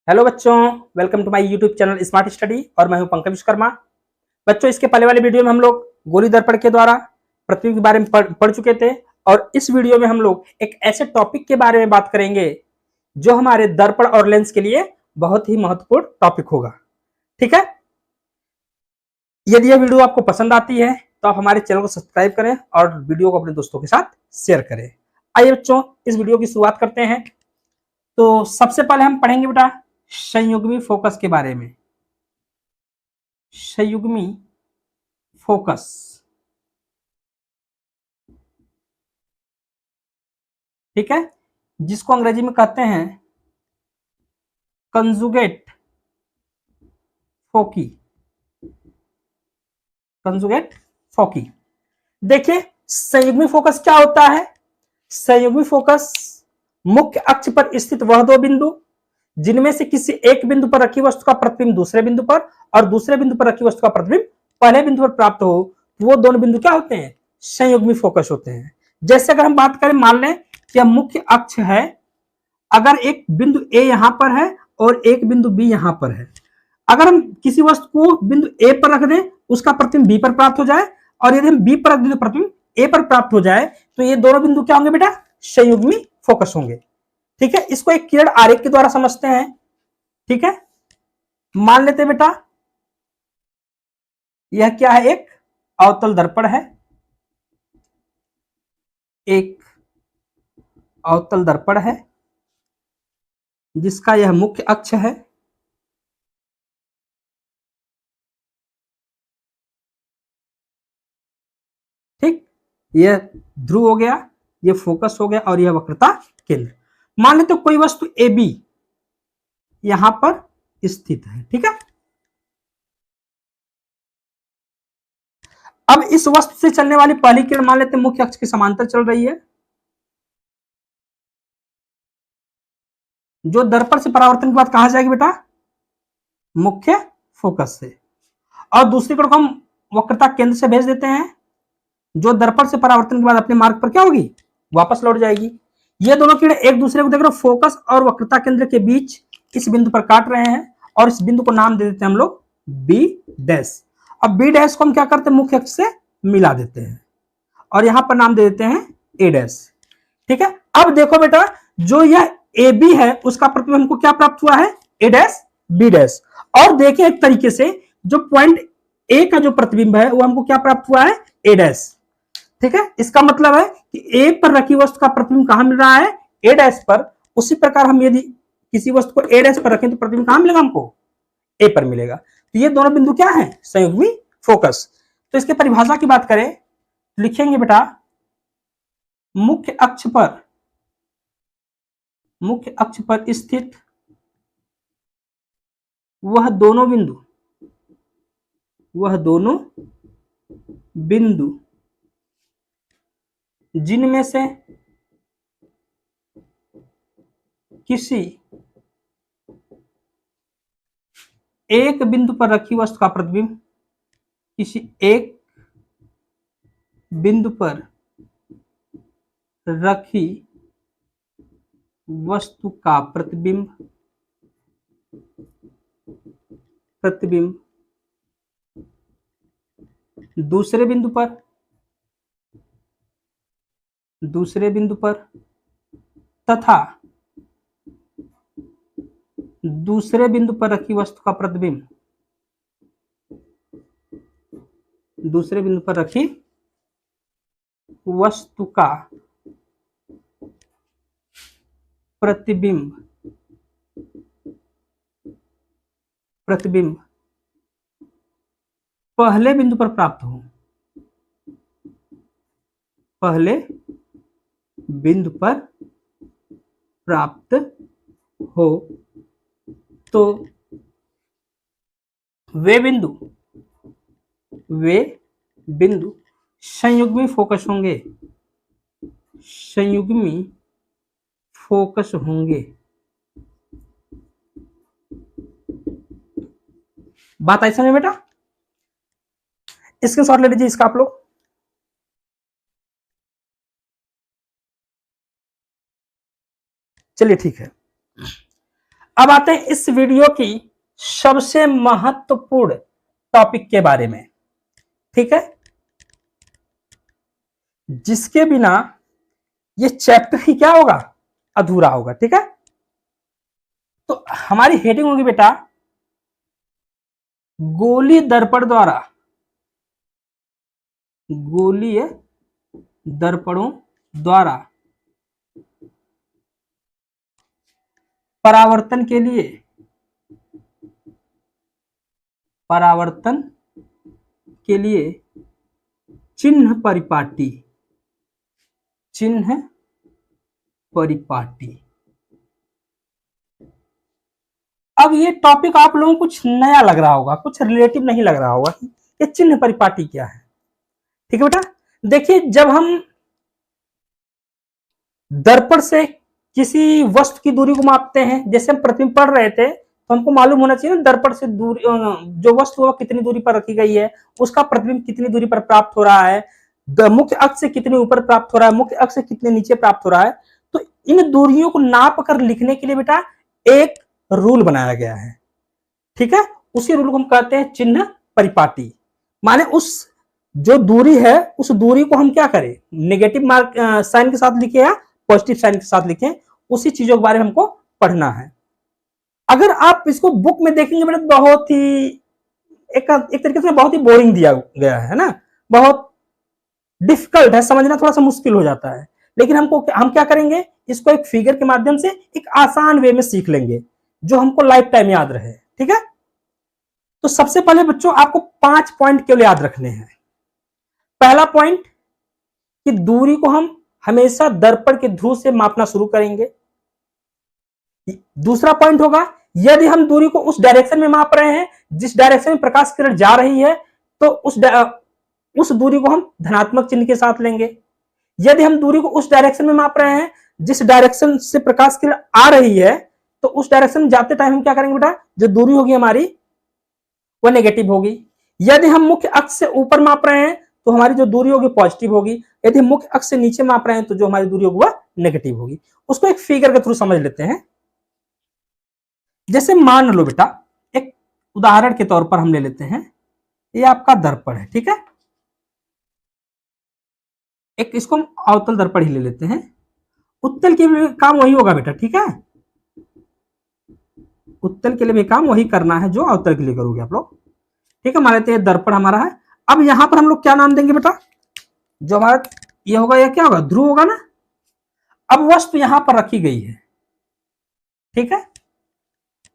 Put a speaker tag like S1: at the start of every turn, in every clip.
S1: Hello बच्चों, welcome to my YouTube channel Smart Study और मैं हूं पंकज विश्वकर्मा। बच्चों, इसके पहले वाले वीडियो में हम लोग गोली दर्पण के द्वारा प्रतिबिंब के बारे में पढ़ चुके थे और इस वीडियो में हम लोग एक ऐसे टॉपिक के बारे में बात करेंगे जो हमारे दर्पण और लेंस के लिए बहुत ही महत्वपूर्ण टॉपिक होगा। ठीक है, यदि यह वीडियो आपको पसंद आती है तो आप हमारे चैनल को सब्सक्राइब करें और वीडियो को अपने दोस्तों के साथ शेयर करें। आइए बच्चों, इस वीडियो की शुरुआत करते हैं। तो सबसे पहले हम पढ़ेंगे बेटा संयुग्मी फोकस के बारे में। संयुग्मी फोकस, ठीक है, जिसको अंग्रेजी में कहते हैं कंजुगेट फोकी। कंजुगेट फोकी। देखिए, संयुग्मी फोकस क्या होता है। संयुग्मी फोकस मुख्य अक्ष पर स्थित वह दो बिंदु जिनमें से किसी एक बिंदु पर रखी वस्तु का प्रतिबिंब दूसरे बिंदु पर और दूसरे बिंदु पर रखी वस्तु का प्रतिबिंब पहले बिंदु पर प्राप्त हो, वो दोनों बिंदु क्या होते हैं, संयुग्मी फोकस होते हैं। जैसे अगर हम बात करें, मान लें कि यह मुख्य अक्ष है, अगर एक बिंदु ए यहां पर है और एक बिंदु बी यहां पर है, अगर हम किसी वस्तु को बिंदु ए पर रख दें, उसका प्रतिबिंब बी पर प्राप्त हो जाए, और यदि हम बी पर रख दें तो प्रतिबिंब ए पर प्राप्त हो जाए, तो ये दोनों बिंदु क्या होंगे बेटा, संयुग्मी फोकस होंगे। ठीक है, इसको एक किरण आरेख के द्वारा समझते हैं। ठीक है, मान लेते हैं बेटा यह क्या है, एक अवतल दर्पण है। एक अवतल दर्पण है जिसका यह मुख्य अक्ष है। ठीक, यह ध्रुव हो गया, यह फोकस हो गया और यह वक्रता केंद्र। मान लेते कोई वस्तु ए बी यहां पर स्थित है। ठीक है, अब इस वस्तु से चलने वाली पहली किरण मान लेते मुख्य अक्ष के समांतर चल रही है, जो दर्पण से परावर्तन के बाद कहां जाएगी बेटा, मुख्य फोकस से। और दूसरी किरण को हम वक्रता केंद्र से भेज देते हैं, जो दर्पण से परावर्तन के बाद अपने मार्ग पर क्या होगी, वापस लौट जाएगी। ये दोनों किरण एक दूसरे को देख रहे हो, फोकस और वक्रता केंद्र के बीच इस बिंदु पर काट रहे हैं और इस बिंदु को नाम दे देते हैं हम लोग बी डैश। अब बी डैश को हम क्या करते हैं, मुख्य अक्ष से मिला देते हैं और यहां पर नाम दे देते हैं ए डैश। ठीक है, अब देखो बेटा, जो यह ए बी है उसका प्रतिबिंब हमको क्या प्राप्त हुआ है, ए डैश बी डैश। और देखें एक तरीके से जो पॉइंट ए का जो प्रतिबिंब है वो हमको क्या प्राप्त हुआ है, ए डैश। ठीक है, इसका मतलब है कि ए पर रखी वस्तु का प्रतिबिंब कहां मिल रहा है, ए डैश पर। उसी प्रकार हम यदि किसी वस्तु को ए डैश पर रखें तो प्रतिबिंब कहां मिलेगा हमको, ए पर मिलेगा। तो ये दोनों बिंदु क्या है, संयुग्मी फोकस। तो इसके परिभाषा की बात करें, लिखेंगे बेटा मुख्य अक्ष पर स्थित वह दोनों बिंदु जिनमें से किसी एक बिंदु पर रखी वस्तु का प्रतिबिंब किसी एक बिंदु पर रखी वस्तु का प्रतिबिंब दूसरे बिंदु पर तथा दूसरे बिंदु पर रखी वस्तु का प्रतिबिंब दूसरे बिंदु पर रखी वस्तु का प्रतिबिंब पहले बिंदु पर प्राप्त हो, पहले बिंदु पर प्राप्त हो, तो वे बिंदु संयुग्मी फोकस होंगे, संयुग्मी फोकस होंगे। बात आई समझ बेटा, स्क्रीनशॉट ले लीजिए इसका आप लोग। चलिए ठीक है, अब आते हैं इस वीडियो की सबसे महत्वपूर्ण टॉपिक के बारे में, ठीक है, जिसके बिना ये चैप्टर ही क्या होगा, अधूरा होगा। ठीक है, तो हमारी हेडिंग होगी बेटा गोलीय दर्पण द्वारा, गोलीय दर्पणों द्वारा परावर्तन के लिए, परावर्तन के लिए चिन्ह परिपाटी, चिन्ह परिपाटी। अब ये टॉपिक आप लोगों को कुछ नया लग रहा होगा, कुछ रिलेटिव नहीं लग रहा होगा, ये चिन्ह परिपाटी क्या है। ठीक है बेटा, देखिए जब हम दर्पण से किसी वस्तु की दूरी को मापते हैं, जैसे हम प्रतिबिंब पढ़ रहे थे, तो हमको मालूम होना चाहिए ना दर्पण से दूरी, जो वस्तु कितनी दूरी पर रखी गई है, उसका प्रतिबिंब कितनी दूरी पर प्राप्त हो रहा है, मुख्य अक्ष से कितने ऊपर प्राप्त हो रहा है, मुख्य अक्ष से कितने नीचे प्राप्त हो रहा है। तो इन दूरियों को नाप कर लिखने के लिए बेटा एक रूल बनाया गया है। ठीक है, उसी रूल को हम कहते हैं चिन्ह परिपाटी। माने उस जो दूरी है, उस दूरी को हम क्या करें, नेगेटिव मार्क साइन के साथ लिखे या पॉजिटिव साइन के साथ लिखें, उसी चीजों के बारे में हमको पढ़ना है। अगर आप इसको बुक में देखेंगे बेटा बहुत ही एक तरीके से बहुत ही बोरिंग दिया गया है ना, बहुत डिफिकल्ट है, समझना थोड़ा सा मुश्किल हो जाता है। लेकिन हम क्या करेंगे, इसको एक फिगर के माध्यम से एक आसान वे में सीख लेंगे जो हमको लाइफ टाइम याद रहे। ठीक है, तो सबसे पहले बच्चों आपको 5 पॉइंट केवल याद रखने हैं। पहला पॉइंट कि दूरी को हम हमेशा दर्पण के ध्रुव से मापना शुरू करेंगे। दूसरा पॉइंट होगा यदि हम दूरी को उस डायरेक्शन में माप रहे हैं जिस डायरेक्शन में प्रकाश किरण जा रही है, तो उस दूरी को हम धनात्मक चिन्ह के साथ लेंगे। यदि हम दूरी को उस डायरेक्शन में माप रहे हैं जिस डायरेक्शन से प्रकाश किरण आ रही है, तो उस डायरेक्शन में जाते टाइम हम क्या करेंगे बेटा, जो दूरी होगी हमारी वो नेगेटिव होगी। यदि हम मुख्य अक्ष से ऊपर माप रहे हैं तो हमारी जो दूरी होगी पॉजिटिव होगी। यदि हम मुख्य अक्ष से नीचे माप रहे हैं तो जो हमारी दूरी होगी वह नेगेटिव होगी। उसको एक फिगर के थ्रू समझ लेते हैं। जैसे मान लो बेटा, एक उदाहरण के तौर पर हम ले लेते हैं, ये आपका दर्पण है। ठीक है, एक इसको हम अवतल दर्पण ही ले लेते हैं। उत्तल के लिए काम वही होगा बेटा। ठीक है, उत्तल के लिए भी काम वही करना है जो अवतल के लिए करोगे आप लोग। ठीक है, मान लेते हैं दर्पण हमारा है। अब यहां पर हम लोग क्या नाम देंगे बेटा, जो हमारा ये होगा यह क्या होगा, ध्रुव होगा ना। अब वस्तु यहां पर रखी गई है। ठीक है,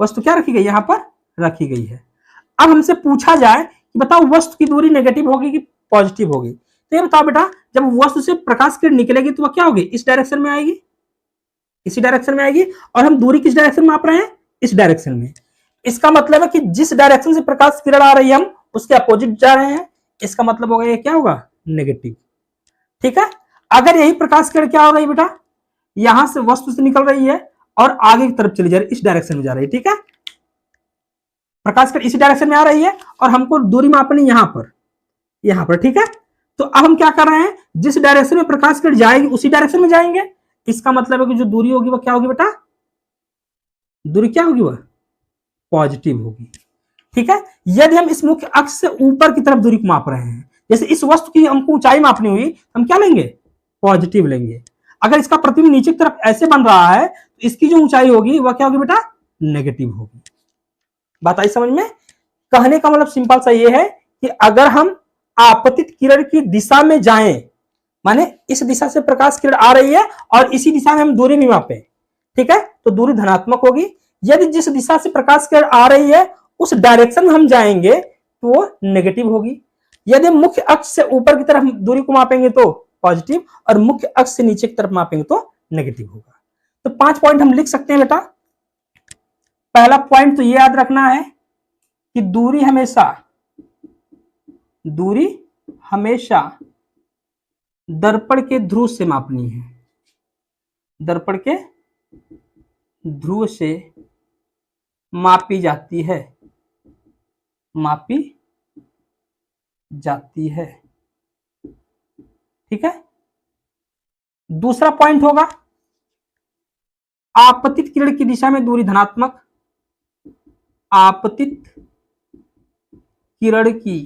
S1: वस्तु क्या रखी गई, यहां पर रखी गई है। अब हमसे पूछा जाए कि बताओ वस्तु की दूरी नेगेटिव होगी कि पॉजिटिव होगी, तो ये बताओ बेटा, जब वस्तु से प्रकाश किरण निकलेगी तो वह क्या होगी, इस डायरेक्शन में आएगी, इसी डायरेक्शन में आएगी। और हम दूरी किस डायरेक्शन में माप रहे हैं, इस डायरेक्शन में। इसका मतलब है कि जिस डायरेक्शन से प्रकाश किरण आ रही है हम उसके अपोजिट जा रहे हैं, इसका मतलब होगा ये क्या होगा, नेगेटिव। ठीक है, अगर यही प्रकाश किरण क्या हो रही है बेटा, यहां से वस्तु से निकल रही है और आगे की तरफ चली जा रही है, इस डायरेक्शन में जा रही है। ठीक है, प्रकाश किरण इसी डायरेक्शन में आ रही है और हमको दूरी मापनी यहां पर, यहां पर। ठीक है, तो अब हम क्या कर रहे हैं, जिस डायरेक्शन में प्रकाश किरण जाएगी उसी डायरेक्शन में जाएंगे। इसका मतलब है कि जो दूरी होगी वह क्या होगी बेटा, दूरी क्या होगी, वह पॉजिटिव होगी। ठीक है, यदि हम इस मुख्य अक्ष से ऊपर की तरफ दूरी को माप रहे हैं, जैसे इस वस्तु की हमको ऊंचाई मापनी हुई, हम क्या लेंगे, पॉजिटिव लेंगे। अगर इसका प्रतिबिंब नीचे की तरफ ऐसे बन रहा है तो इसकी जो ऊंचाई होगी वह क्या होगी बेटा, नेगेटिव होगी। बात आई समझ में। कहने का मतलब सिंपल सा ये है कि अगर हम आपतित किरण की दिशा में जाएं, माने इस दिशा से प्रकाश किरण आ रही है और इसी दिशा में हम दूरी भी मापें, ठीक है, तो दूरी धनात्मक होगी। यदि जिस दिशा से प्रकाश किरण आ रही है उस डायरेक्शन में हम जाएंगे तो वो नेगेटिव होगी। यदि मुख्य अक्ष से ऊपर की तरफ दूरी को मापेंगे तो पॉजिटिव, और मुख्य अक्ष से नीचे की तरफ मापेंगे तो नेगेटिव होगा। तो 5 पॉइंट हम लिख सकते हैं बेटा। पहला पॉइंट तो ये याद रखना है कि दूरी हमेशा दर्पण के ध्रुव से मापनी है, दर्पण के ध्रुव से मापी जाती है, मापी जाती है। ठीक है, दूसरा पॉइंट होगा आपतित किरण की दिशा में दूरी धनात्मक, आपतित किरण की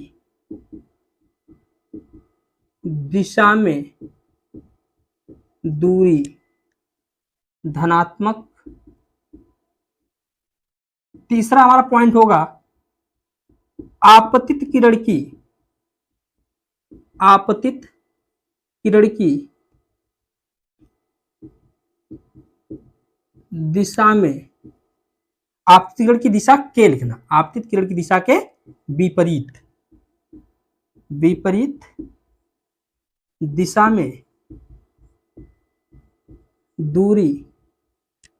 S1: दिशा में दूरी धनात्मक। तीसरा हमारा पॉइंट होगा आपतित किरण की दिशा में, आपतित किरण की दिशा के लिखना, आपतित किरण की दिशा के विपरीत दिशा में दूरी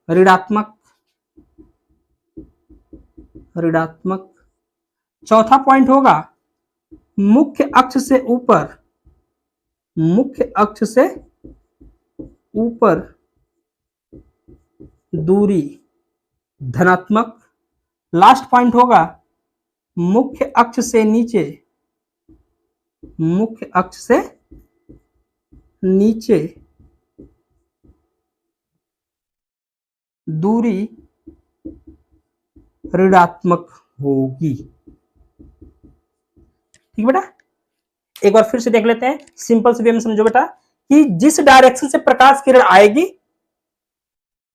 S1: ऋणात्मक। चौथा पॉइंट होगा मुख्य अक्ष से ऊपर दूरी धनात्मक। लास्ट पॉइंट होगा मुख्य अक्ष से नीचे दूरी ऋणात्मक होगी। ठीक बेटा, एक बार फिर से देख लेते हैं, सिंपल से वे में समझो बेटा कि जिस डायरेक्शन से प्रकाश किरण आएगी,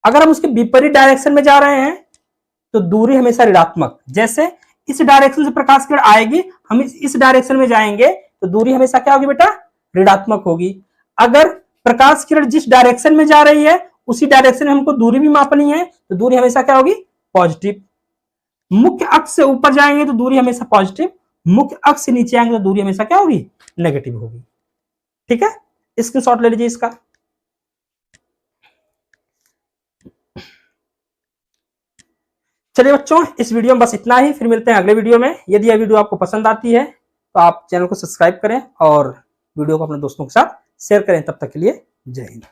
S1: अगर हम उसके विपरीत डायरेक्शन में जा रहे हैं तो दूरी हमेशा ऋणात्मक। जैसे इस डायरेक्शन से प्रकाश किरण आएगी, हम इस डायरेक्शन में जाएंगे तो दूरी हमेशा क्या होगी बेटा, ऋणात्मक होगी। अगर प्रकाश किरण जिस डायरेक्शन में जा रही है उसी डायरेक्शन में हमको दूरी भी मापनी है तो दूरी हमेशा क्या होगी, पॉजिटिव। मुख्य अक्ष से ऊपर जाएंगे तो दूरी हमेशा पॉजिटिव, मुख्य अक्ष से नीचे आएंगे तो दूरी हमेशा क्या होगी, नेगेटिव होगी। ठीक है, स्क्रीनशॉट ले लीजिए इसका। चलिए बच्चों, इस वीडियो में बस इतना ही, फिर मिलते हैं अगले वीडियो में। यदि यह वीडियो आपको पसंद आती है तो आप चैनल को सब्सक्राइब करें और वीडियो को अपने दोस्तों के साथ शेयर करें। तब तक के लिए जय हिंद।